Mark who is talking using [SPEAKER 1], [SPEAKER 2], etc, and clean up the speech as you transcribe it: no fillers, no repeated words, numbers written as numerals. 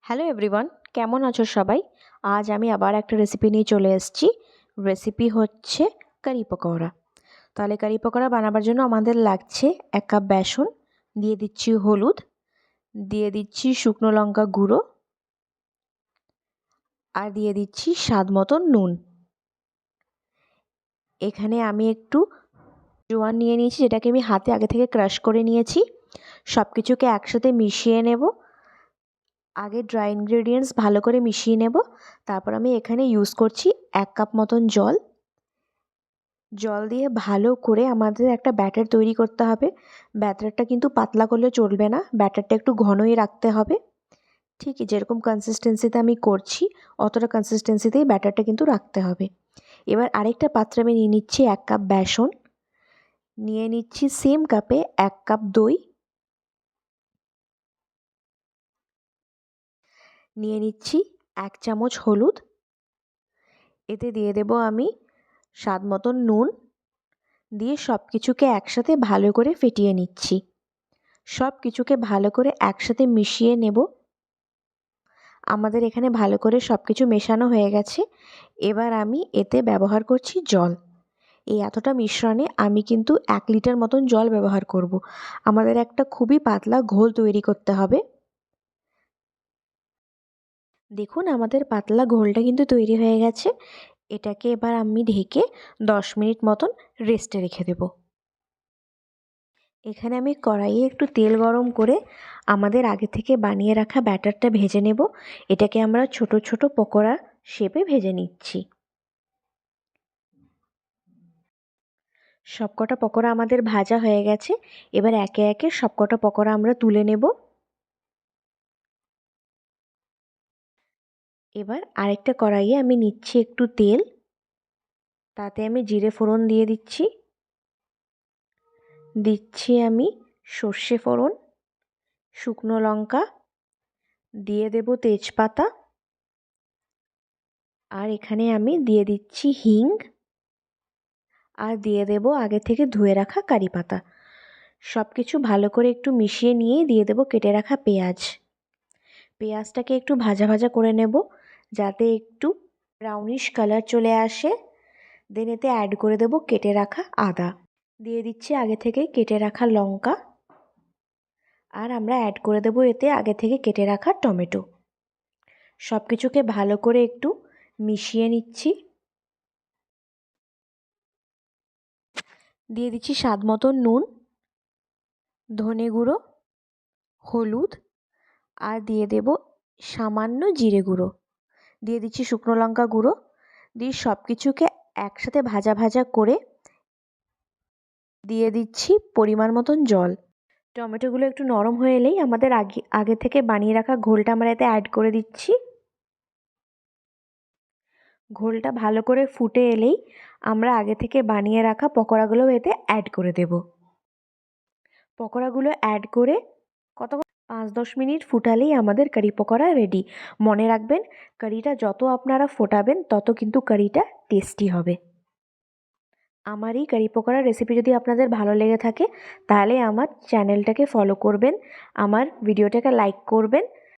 [SPEAKER 1] Hello everyone, কেমন আছো সবাই? আজ আমি আবার একটা রেসিপি নিয়ে চলে এসেছি। রেসিপি হচ্ছে কারি পকোড়া। তাহলে কারি পকোড়া বানাবার জন্য আমাদের লাগছে 1 কাপ বেসন, দিয়ে দিচ্ছি হলুদ, দিয়ে দিচ্ছি শুকনো লঙ্কা গুঁড়ো, আর দিয়ে দিচ্ছি স্বাদ মতন নুন। এখানে আমি একটু জোয়ান নিয়ে নিয়েছি, যেটাকে আমি হাতে আগে থেকে ক্রাশ করে নিয়েছি। সব কিছুকে একসাথে মিশিয়ে নেব। আগে ড্রাই ইনগ্রেডিয়েন্টস ভালো করে মিশিয়ে নেব। তারপর আমি এখানে ইউজ করছি 1 কাপ মতন জল। জল দিয়ে ভালো করে আমাদের একটা ব্যাটার তৈরি করতে হবে। ব্যাটারটা কিন্তু পাতলা করলে চলবে না, ব্যাটারটা একটু ঘনই রাখতে হবে। ঠিক যেরকম কনসিস্টেন্সিতে আমি করছি অতটা কনসিস্টেন্সিতেই ব্যাটারটা কিন্তু রাখতে হবে। এবার আরেকটা পাত্রে আমি নিয়ে নিচ্ছি 1 কাপ বেসন, নিয়ে নিচ্ছি সেম কাপে 1 কাপ দই, নিয়ে নিচ্ছি 1 চামচ হলুদ, এতে দিয়ে দেব আমি স্বাদ মতন নুন, দিয়ে সব কিছুকে একসাথে ভালো করে ফেটিয়ে নিচ্ছি। সব কিছুকে ভালো করে একসাথে মিশিয়ে নেব। আমাদের এখানে ভালো করে সব কিছু মেশানো হয়ে গেছে। এবার আমি এতে ব্যবহার করছি জল। এই এতটা মিশ্রণে আমি কিন্তু 1 লিটার মতন জল ব্যবহার করব। আমাদের একটা খুবই পাতলা ঘোল তৈরি করতে হবে। দেখুন আমাদের পাতলা ঘোলটা কিন্তু তৈরি হয়ে গেছে। এটাকে এবার আমি ঢেকে 10 মিনিট মতন রেস্টে রেখে দেব। এখানে আমি কড়াইয়ে একটু তেল গরম করে আমাদের আগে থেকে বানিয়ে রাখা ব্যাটারটা ভেজে নেব। এটাকে আমরা ছোট ছোট পকোড়া শেপে ভেজে নিচ্ছি। সবকটা পকোড়া আমাদের ভাজা হয়ে গেছে। এবার একে একে সবকটা পকোড়া আমরা তুলে নেব। এবার আরেকটা কড়াইয়ে আমি নিচ্ছি একটু তেল, তাতে আমি জিরে ফোড়ন দিয়ে দিচ্ছি, দিচ্ছি আমি সর্ষে ফোড়ন, শুকনো লঙ্কা, দিয়ে দেব তেজপাতা, আর এখানে আমি দিয়ে দিচ্ছি হিং, আর দিয়ে দেব আগে থেকে ধুয়ে রাখা কারি পাতা। সব কিছু ভালো করে একটু মিশিয়ে নিয়েই দিয়ে দেব কেটে রাখা পেঁয়াজ। পেঁয়াজটাকে একটু ভাজা ভাজা করে নেব যাতে একটু ব্রাউনিশ কালার চলে আসে। দেন এতে অ্যাড করে দেব কেটে রাখা আদা, দিয়ে দিচ্ছি আগে থেকে কেটে রাখা লঙ্কা, আর আমরা অ্যাড করে দেব এতে আগে থেকে কেটে রাখা টমেটো। সব কিছুকে ভালো করে একটু মিশিয়ে নিচ্ছি। দিয়ে দিচ্ছি স্বাদ মতো নুন, ধনে গুঁড়ো, হলুদ, আর দিয়ে দেব সামান্য জিরে গুঁড়ো, দিয়ে দিচ্ছি শুকনো লঙ্কা গুঁড়ো, দিয়ে সব কিছুকে একসাথে ভাজা ভাজা করে দিয়ে দিচ্ছি পরিমাণ মতন জল। টমেটোগুলো একটু নরম হয়ে এলেই আমাদের আগে আগে থেকে বানিয়ে রাখা ঘোলটা আমরা এতে অ্যাড করে দিচ্ছি। ঘোলটা ভালো করে ফুটে এলেই আমরা আগে থেকে বানিয়ে রাখা পকোড়াগুলো এতে অ্যাড করে দেব। পকোড়াগুলো অ্যাড করে কতক্ষণ 5-10 মিনিট ফুটালেই আমাদের কারি পকোড়া রেডি। মনে রাখবেন, কারিটা যত আপনারা ফোটাবেন তত কিন্তু কারিটা টেস্টি হবে। আমার এই কারি পকোড়ার রেসিপি যদি আপনাদের ভালো লেগে থাকে তাহলে আমার চ্যানেলটাকে ফলো করবেন, আমার ভিডিওটাকে লাইক করবেন,